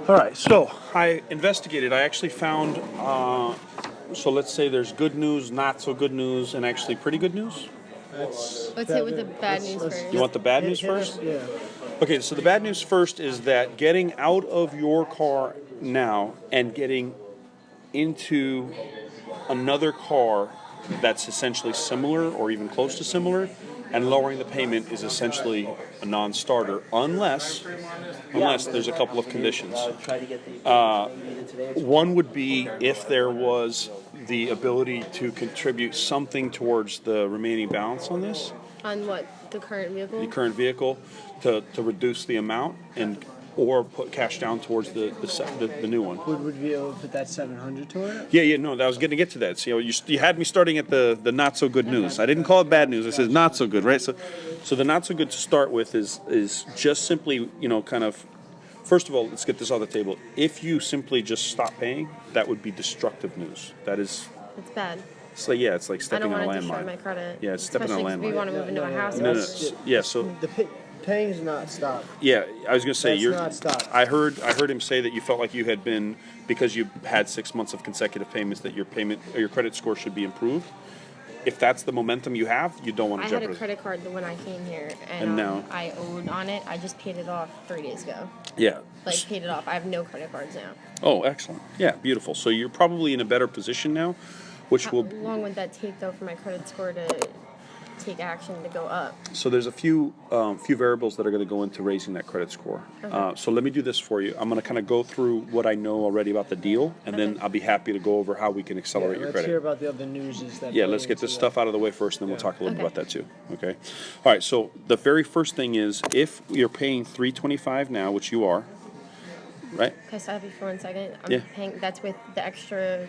All right, so I investigated. I actually found, so let's say there's good news, not so good news, and actually pretty good news. Let's hit with the bad news first. You want the bad news hit first? us, yeah. Okay, so the bad news first is that getting out of your car now and getting into another car that's essentially similar or even close to similar and lowering the payment is essentially a non-starter unless there's a couple of conditions. One would be if there was the ability to contribute something towards the remaining balance on this, On what? The current vehicle? the current vehicle, to reduce the amount and or put cash down towards the new one. Would we be able to put that 700 toward it? Yeah, no, I was going to get to that. See, you had me starting at the not so good news. I didn't call it bad news. I said not so good, right? So the not so good to start with is just simply, kind of. First of all, let's get this on the table. If you simply just stop paying, that would be destructive news. That is. It's bad. It's like I stepping don't on a want to destroy landmine. my credit. Yeah, it's stepping on a Especially 'cause we landmine. want to move into a house. No. Yeah, so. Paying's not stop. Yeah, I was going to say That's not stop. I heard him say that you felt like you had been, because you had 6 months of consecutive payments, that your payment or your credit score should be improved. If that's the momentum you have, you don't want to I had jeopardize. a credit card when I came here, And now? I owed on it. I just paid it off 3 days ago. Yeah. Paid it off. I have no credit cards now. Oh, excellent. Yeah, beautiful. So you're probably in a better position now, which How will. long would that take, though, for my credit score to take action to go up? So there's a few variables that are going to go into raising that credit score. Okay. So let me do this for you. I'm going to kind of go through what I know already about the deal, and then I'll be happy to go over how we can accelerate your Let's credit. hear about the other news. Yeah, let's get this stuff out of the way first, and then we'll talk a little bit about that too. Okay. All right. So the very first thing is, if you're paying $325 now, which you are, right? Can I stop you for 1 second? I'm Yeah. paying. That's with the extra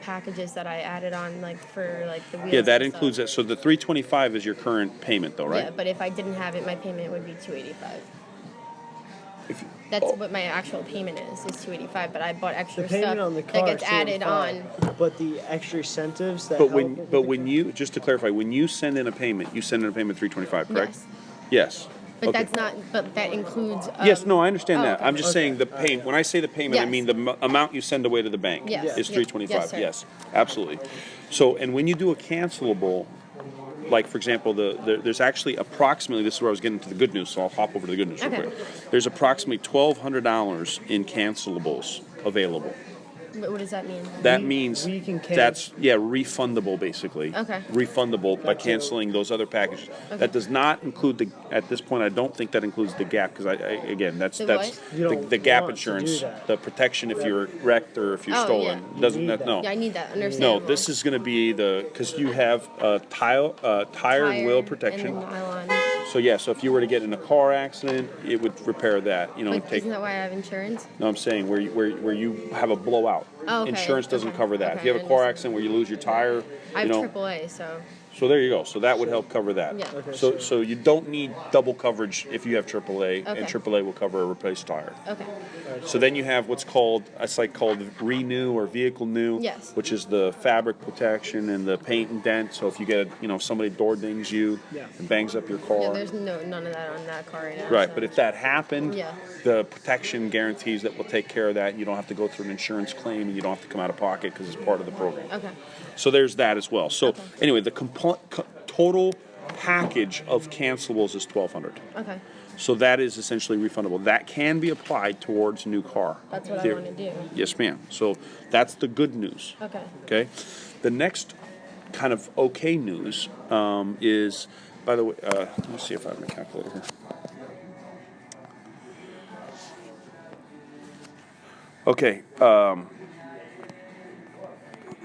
packages that I added on, for the wheels. Yeah, that and includes stuff. that. So the $325 is your current payment, though, right? Yeah, but if I didn't have it, my payment would be $285. If you- That's oh, what my actual payment is $285. But I bought The extra payment stuff on the that car gets is added on. 75, but the extra incentives that. But help with when the- you, just to clarify, when you send in a payment, you send in a payment $325, correct? Yes. Yes. But Okay. that's not. But that includes. Yes, no, I understand that. okay. I'm just saying the payment. When I say the payment, I Yes. mean the amount you send away to the bank Yes. is Yep. $325. Yes, sir. Yes, absolutely. So, and when you do a cancelable, like for example, there's actually approximately, this is where I was getting to the good news, so I'll hop over to the good news real Okay. quick. There's approximately $1,200 in cancelables available. What does that mean? That means we can that's refundable basically. Okay. Refundable by Gotcha. canceling those other packages. That does not include at this point I don't think that includes the gap, because again that's The that's what? You the, don't the gap want to insurance, do that. the protection if you're wrecked or if you're Oh, stolen. yeah. Doesn't You that need no. Yeah, I need that. No, Understandable. this is going to be because you have tire and wheel protection. And then nylon. So yeah, so if you were to get in a car accident, it would repair that. But Take. isn't that why I have insurance? No, I'm saying where you have a blowout. Oh, okay. Insurance doesn't Okay. cover that. Okay, If you have I a car understand. accident where you lose your tire, I have AAA, so. so there you go. So that would help cover that. Yeah. Okay, So you don't need double coverage if you have AAA, Okay. and AAA will cover a replaced tire. Okay. So then you have what's called Renew or Vehicle New, Yes. which is the fabric protection and the paint and dent. So if you get if somebody door dings you Yeah. and bangs up your car, Yeah, there's none of that on that car right now. right, so. but if that happened, Yeah. the protection guarantees that will take care of that. And you don't have to go through an insurance claim, and you don't have to come out of pocket because it's part of the program. Okay. So there's that as well. So anyway, the total package of cancelables is $1,200. Okay. So that is essentially refundable. That can be applied towards a new car. That's what I want to do. Yes, ma'am. So that's the good news. Okay. Okay. The next kind of okay news is, by the way, let me see if I have my calculator here. Okay,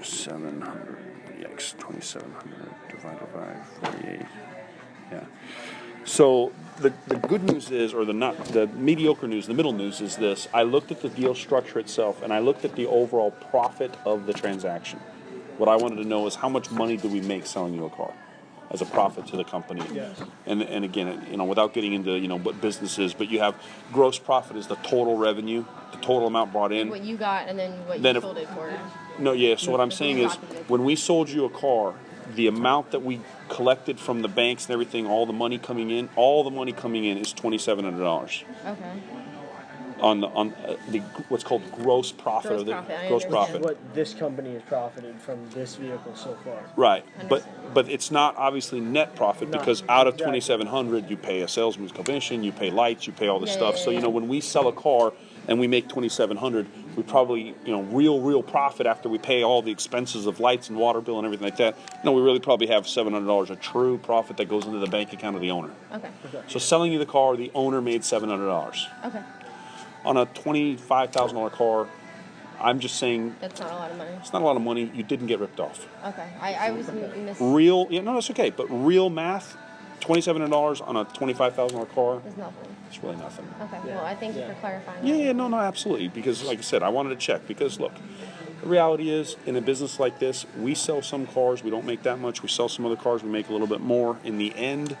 700, yikes, 2,700 divided by 48, yeah. So the good news is, or the mediocre news, the middle news is this: I looked at the deal structure itself, and I looked at the overall profit of the transaction. What I wanted to know is how much money do we make selling you a car as a profit to the company? Yes. And again, without getting into what business is, but you have gross profit is the total revenue, the total amount brought in. What you got and then what Then you if- sold it for. No, yeah. So what I'm saying is, when we sold you a car, the amount that we collected from the banks and everything, all the money coming in is $2,700. Okay. on the what's called gross profit Gross of the profit, I gross understand. profit. What this company has profited from this vehicle so far. Right, but Understand. it's not obviously net profit No, because out of exactly. 2,700 you pay a salesman's commission, you pay lights, you pay all this Yeah, stuff. yeah, So yeah. when we sell a car and we make 2,700, we probably real profit after we pay all the expenses of lights and water bill and everything like that. We really probably have $700 a true profit that goes into the bank account of the owner. Okay. So selling you the car, the owner made $700. Okay. On a $25,000 car, I'm just saying That's not a lot of money. it's not a lot of money. You didn't get ripped off. Okay. I was Real, no, that's okay. But real math, $2,700 on a $25,000 car, is nothing. it's really nothing. Okay. Yeah. Well, I thank you Yeah. for clarifying. Yeah, that. no, absolutely. Because, like I said, I wanted to check. Because, look, the reality is, in a business like this, we sell some cars, we don't make that much. We sell some other cars, we make a little bit more. In the end,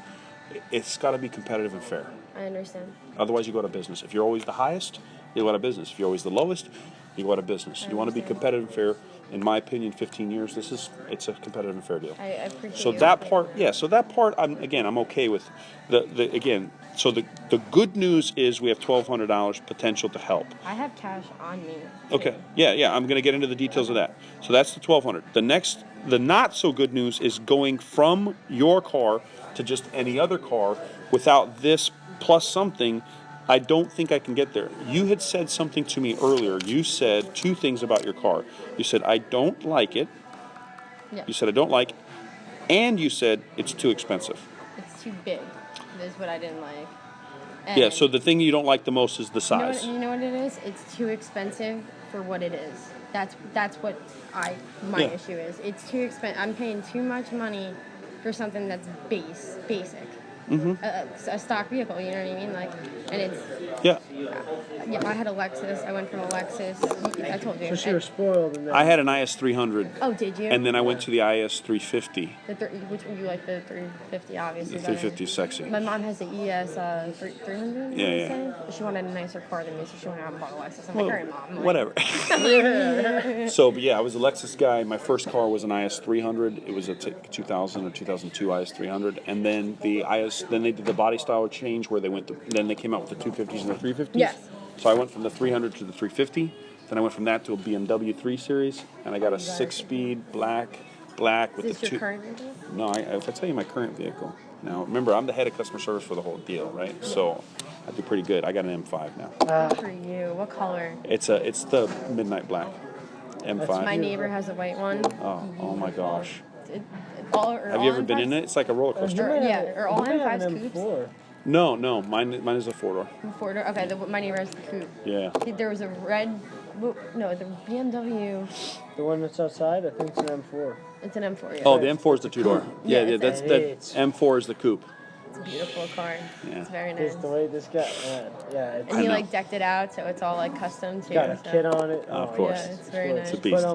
it's got to be competitive and fair. I understand. Otherwise, you go out of business. If you're always the highest, you go out of business. If you're always the lowest, you go out of business. You want to be understand. competitive and fair. In my opinion, 15 years, it's a competitive and fair deal. I appreciate. So you that saying part, yeah. So that part, I'm okay with. Again. So the good news is we have $1,200 potential to help. I have cash on me. Okay. Yeah. I'm going to get into the details of that. So that's the $1,200. The not so good news is going from your car to just any other car without this plus something. I don't think I can get there. You had said something to me earlier. You said two things about your car. You said I don't like it. Yeah. You said I don't like it. And you said it's too expensive. It's too big. That's what I didn't like. Yeah, And so the thing you don't like the most is the size. You know what it is? It's too expensive for what it is. That's what my Yeah. issue is. It's too expensive. I'm paying too much money for something that's basic. Mm-hmm. A stock vehicle, you know what I mean? Like, and it's Yeah. yeah. I had a Lexus. I went from a Lexus. I told you. So you were spoiled in that. I had an IS 300. Oh, did you? And then I went to the IS 350. Which one you like? The 350, obviously. The 350 is sexy. My mom has the ES 300. Yeah, I yeah. wanna say. She wanted a nicer car than me, so she went out and bought a Lexus. I'm Well, like, all right, mom. I'm like, whatever. So, but yeah, I was a Lexus guy. My first car was an IS 300. It was a 2000 or 2002 IS 300. And then then they did the body style change where then they came out with the 250s and the 350s. Yes. So I went from the 300 to the 350. Then I went from that to a BMW 3 Series, and I got a 6-speed black with Is the this two. your current vehicle? No, if I tell you my current vehicle. Now, remember, I'm the head of customer service for the whole deal, right? So I do pretty good. I got an M5 now. Good for you. What color? It's the midnight black M5. My neighbor has a white one. Oh my gosh. Have Have you ever been in it? It's like a roller coaster. Are all You might have M5s an coupes? M4. No, mine is a 4-door. Four-door? Okay, my neighbor has the coupe. Yeah. There was a red, no, the BMW. The one that's outside, I think it's an M4. It's an M4. Yeah. Oh, the M4 is the 2-door. Yeah, Yeah, it's that's M4 is the coupe. It's a beautiful car. Yeah. It's very nice. It's the way this guy, it's And he know. like decked it out, so it's all like custom too. got a so. kit on it. Of course. Yeah, it's very It's nice. a beast.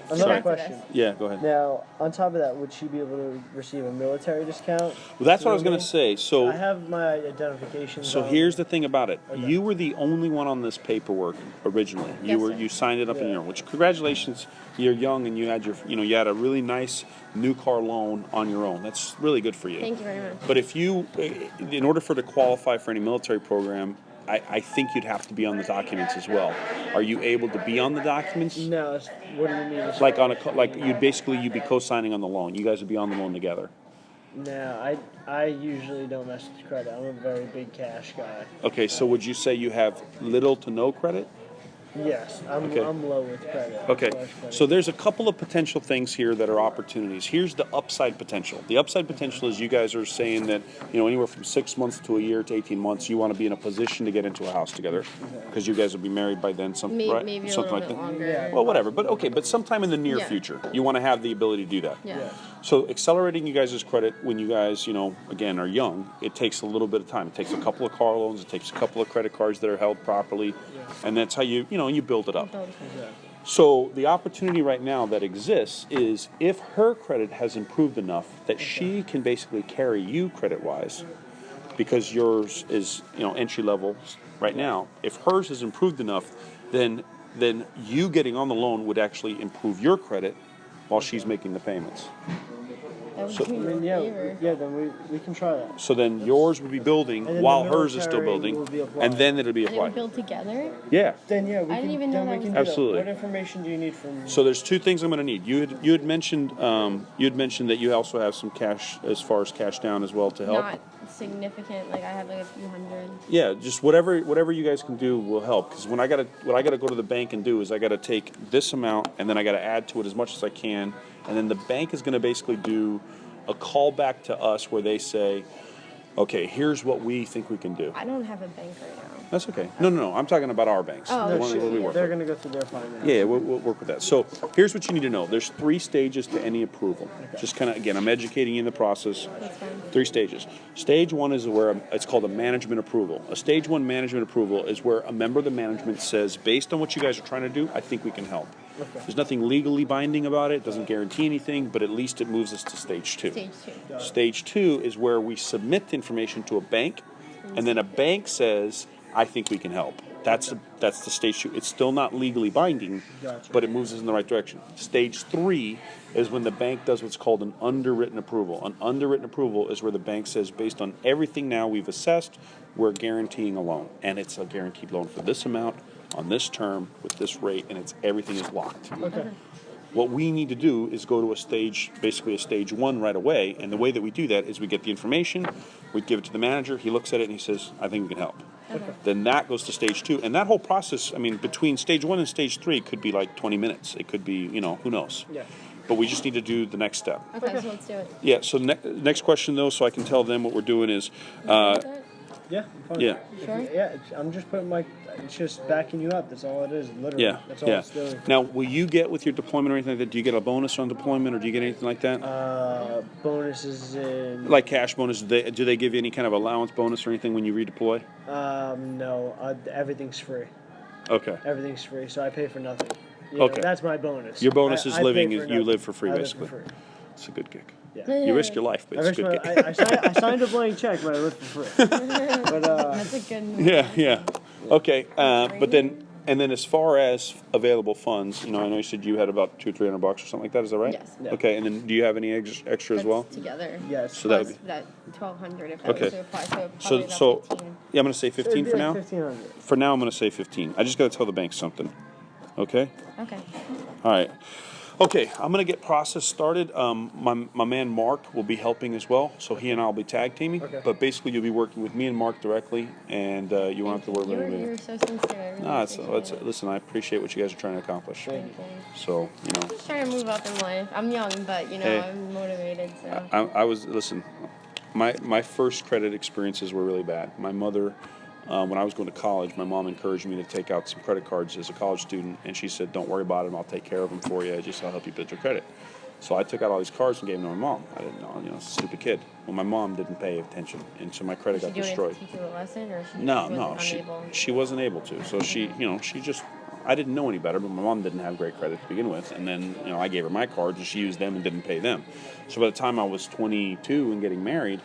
But Sorry. another question. Yeah, go ahead. Now, on top of that, would she be able to receive a military discount? Well, that's what I was through going me? to say. So I have my identification. So here's the thing about it. You were the only one on this paperwork originally. Yes, sir. You signed it up in Yeah. your own. Which congratulations, you're young and you had you had a really nice new car loan on your own. That's really good for you. Thank you very much. But if in order for to qualify for any military program, I think you'd have to be on the documents as well. Are you able to be on the documents? No, what do you mean? Like you'd be co-signing on the loan. You guys would be on the loan together. No, I usually don't mess with credit. I'm a very big cash guy. Okay, so would you say you have little to no credit? Yes, I'm low with credit. Okay, Flash credit. so there's a couple of potential things here that are opportunities. Here's the upside potential. The upside potential is you guys are saying that, anywhere from 6 months to a year to 18 months, you want to be in a position to get into a house together because you guys will be married by then, right? Maybe a Something little like bit that. longer. Yeah. Well, whatever, but sometime in the near Yeah. future, you want to have the ability to do that. Yeah. Yeah. So accelerating you guys' credit when you guys, again, are young, it takes a little bit of time. It takes a couple of car loans, it takes a couple of credit cards that are held properly, and that's how you build it up. So the opportunity right now that exists is if her credit has improved enough that she can basically carry you credit-wise, because yours is entry level right now. If hers has improved enough, then you getting on the loan would actually improve your credit while she's making the payments. That That So- would do I me a mean, yeah, favor. yeah. Then we can try that. So then yours would be building And then while the hers is still military building, will be applied. and then it'll be And it would applied. build together. Yeah. Then yeah, we I can. didn't even know then that we was can the- do that. Absolutely. What information do you need from? So there's two things I'm going to need. You had mentioned that you also have some cash as far as cash down as well to help. Not significant. Like I have like a few hundred. Yeah, just whatever you guys can do will help. Because what I gotta go to the bank and do is I gotta take this amount and then I gotta add to it as much as I can, and then the bank is gonna basically do a call back to us where they say, okay, here's what we think we can do. I don't have a bank right now. That's okay. No. I'm talking about our banks. Oh, the okay. one that we work They're with. gonna go through their finance. Yeah, we'll work with that. So here's what you need to know. There's 3 stages to any approval. Just kind of, again, I'm educating you in the process. That's fine. 3 stages. Stage 1 is where it's called a management approval. A stage 1 management approval is where a member of the management says, based on what you guys are trying to do, I think we can help. Okay. There's nothing legally binding about it. Doesn't guarantee anything, but at least it moves us to stage 2. Stage 2. Stage 2 is where we submit the information to a bank, and then a bank says, I think we can help. That's the stage 2. It's still not legally binding, Gotcha. but it moves us in the right direction. Stage 3 is when the bank does what's called an underwritten approval. An underwritten approval is where the bank says, based on everything now we've assessed, we're guaranteeing a loan. And it's a guaranteed loan for this amount, on this term, with this rate, and everything is locked. Okay. What we need to do is go to basically a stage 1 right away, and the way that we do that is we get the information, we give it to the manager, he looks at it and he says, I think we can help. Okay. Then that goes to stage 2, and that whole process, I mean, between stage 1 and stage 3 could be like 20 minutes. It could be, who knows. Yeah. But we just need to do the next step. Okay, so let's do it. Yeah, so next question though, so I can tell them what we're doing is, Yeah. I'm fine. yeah. Sure. Yeah. I'm just putting it's just backing you up. That's all it is. Literally. Yeah, That's all yeah. it's doing. Now, will you get with your deployment or anything like that? Do you get a bonus on deployment, or do you get anything like that? Bonuses in. Like cash bonus? Do they give you any kind of allowance bonus or anything when you redeploy? No. Everything's free. Okay. Everything's free, so I pay for nothing. Okay. That's my bonus. Your bonus is I pay living. for You nothing. live for free, I live basically. for free. It's a good gig. Yeah. You risk your life, but it's a good gig. I signed a blank check, but I live for free. But That's a good. Yeah. Okay, but then as far as available funds, I know you said you had about $200-300 or something like that. Is that right? Yes. Yeah. Okay, and then do you have any extra as well? Together. yes. So that would Plus be that 1,200 if I Okay. was to apply. So so probably so. about 15. Yeah, I'm gonna say 15 for now. 1,500. For now, I'm gonna say 15. I just gotta tell the bank something. Okay. Okay. All right. Okay, I'm gonna get process started. My man Mark will be helping as well, so he and I will be tag teaming. Okay. But basically, you'll be working with me and Mark directly, and you won't have to worry about anything. You're so sincere. I really appreciate it. Listen. I appreciate what you guys are trying to accomplish. Thank you. So I'm just trying to move up in life. I'm young, but Hey. I'm motivated. So I was listen. My first credit experiences were really bad. My mother, when I was going to college, my mom encouraged me to take out some credit cards as a college student, and she said, "Don't worry about them. I'll take care of them for you. I'll help you build your credit." So I took out all these cards and gave them to my mom. I didn't know, I was a stupid kid. Well, my mom didn't pay attention, and so my credit did got she do destroyed. it to teach you a lesson, or she No, wasn't unable? she wasn't able to. So she just, I didn't know any better, but my mom didn't have great credit to begin with. And then, I gave her my cards and she used them and didn't pay them. So by the time I was 22 and getting married,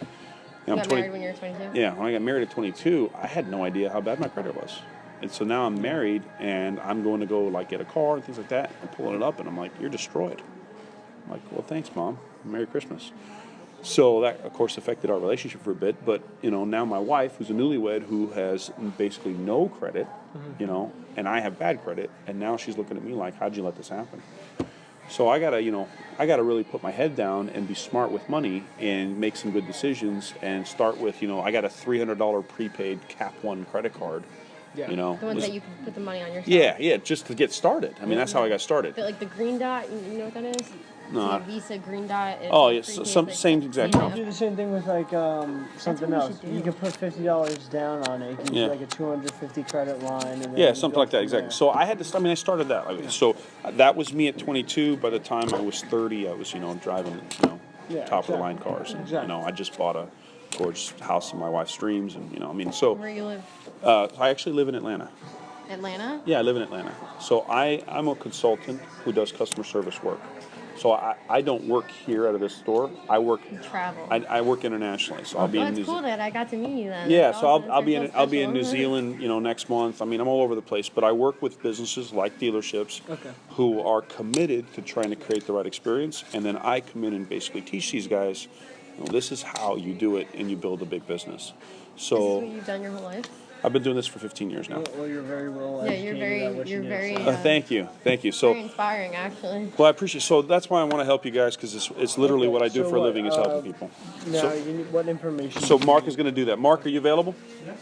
You I'm got 20 married when you were 22? Yeah, when I got married at 22, I had no idea how bad my credit was. And so now I'm married and I'm going to go get a car and things like that. I'm pulling it up and I'm like, you're destroyed. I'm like, well, thanks, Mom. Merry Christmas. So that, of course, affected our relationship for a bit. But, now my wife, who's a newlywed, who has basically no credit, and I have bad credit, and now she's looking at me like, how'd you let this happen? So I gotta really put my head down and be smart with money and make some good decisions and start with, I got a $300 prepaid Cap One credit card. Yeah. The ones that you can put the money on yourself. Yeah, just to get started. I mean, that's how I got started. But the green dot, you know what that is? No. It's a Visa green dot. It's Oh, like yes, prepaid, same exact You thing. can do the same thing with something what we else. should do. You can put $50 down on it. You can Yeah. do like a 250 credit line. And then Yeah, you something go like that, from exactly. there. So I started that. So that was me at 22. By the time I was 30, I was, driving, Yeah, top of the exactly. line cars. And, Exactly. I just bought a gorgeous house in my wife's dreams. And, so Where you live? I actually live in Atlanta. Atlanta? Yeah, I live in Atlanta. So I'm a consultant who does customer service work. So I don't work here out of this store. I work Travel. I work internationally. So I'll be Well, in it's New cool Zealand. that I got to meet you then. Yeah, That's so awesome. I'll be in That's I'll be in special. New Zealand, next month. I mean, I'm all over the place, but I work with businesses like dealerships Okay. who are committed to trying to create the right experience, and then I come in and basically teach these guys, this is how you do it and you build a big business. This is So what you've done your whole life. I've been doing this for 15 years now. Well, you're very well Yeah, educated at what you you're do, very, so. Thank you. very So, inspiring, actually. well, I appreciate. So that's why I want to help you guys because it's literally Okay, what I do so for a what, living is helping people. Now, So, you need, what information? so do you Mark need? is going to do that. Mark, are you available? Yeah.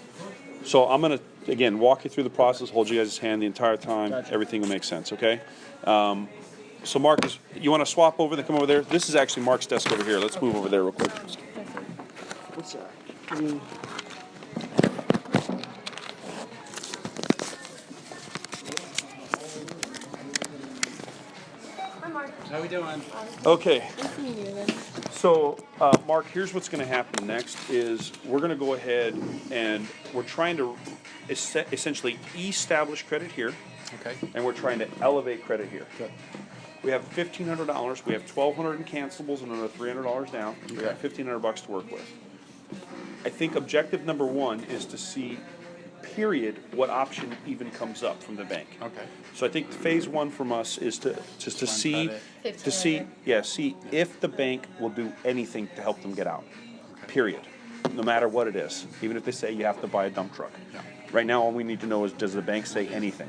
So I'm going to again walk you through the process, hold you guys' hand the entire time. Gotcha. Everything will make sense. Okay. So Mark, you want to swap over? Then come over there. This is actually Mark's desk over here. Let's move over there real quick. What's that? I mean, Hi, Mark. How we doing? Okay. Nice to meet you again. So, Mark, here's what's going to happen next is we're going to go ahead and we're trying to essentially establish credit here, Okay. and we're trying to elevate credit here. We have $1,500. We have $1,200 in cancelables and another $300 down. We got $1,500 to work with. I think objective number one is to see, period, what option even comes up from the bank. Okay. So I think phase one from us is to see credit. see if the bank will do anything to help them get out. Period. No matter what it is, even if they say you have to buy a dump truck. Yeah. Right now, all we need to know is, does the bank say anything?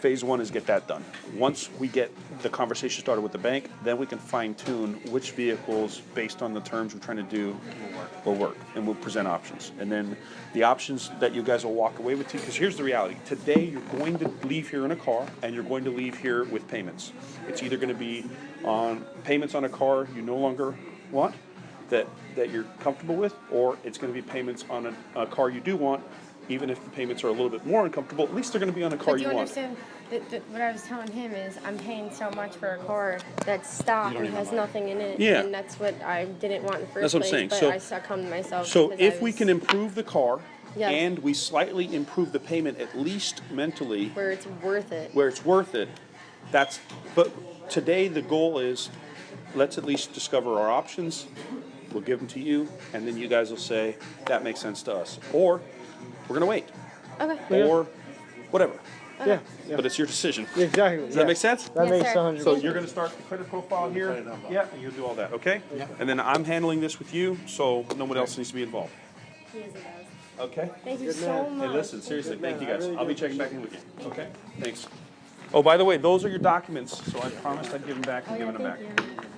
Phase one is get that done. Once we get the conversation started with the bank, then we can fine tune which vehicles, based on the terms we're trying to do, will work, and we'll present options. And then the options that you guys will walk away with, because here's the reality. Today, you're going to leave here in a car, and you're going to leave here with payments. It's either going to be on payments on a car you no longer want, that you're comfortable with, or it's going to be payments on a car you do want. Even if the payments are a little bit more uncomfortable, at least they're going to be on a car But do you you want. understand that what I was telling him is I'm paying so much for a car that's stock You don't and even has mind. nothing in it, Yeah. and that's what I didn't want in the first That's what I'm place. saying. But So- I succumbed myself. So because I if we was- can improve the car, Yes. and we slightly improve the payment, at least mentally, where it's worth it. where it's worth it, but today the goal is, let's at least discover our options, we'll give them to you, and then you guys will say, that makes sense to us. Or, we're gonna wait. Okay. Or, whatever. yeah, yeah. But it's your decision. Exactly. Does that make sense? That Yes, makes sir. 100%. So you're gonna start the credit profile here? Yeah, and you'll do all that, okay? Yeah. And then I'm handling this with you, so no one else needs to be involved. He is a guy. Okay? Thank you Good so man. much. Hey, listen, seriously, thank you guys. I really I'll be do checking back in with you. Okay? Thanks. Oh, by the way, those are your documents, so I promised I'd give them back and Oh, give yeah, them back. thank you.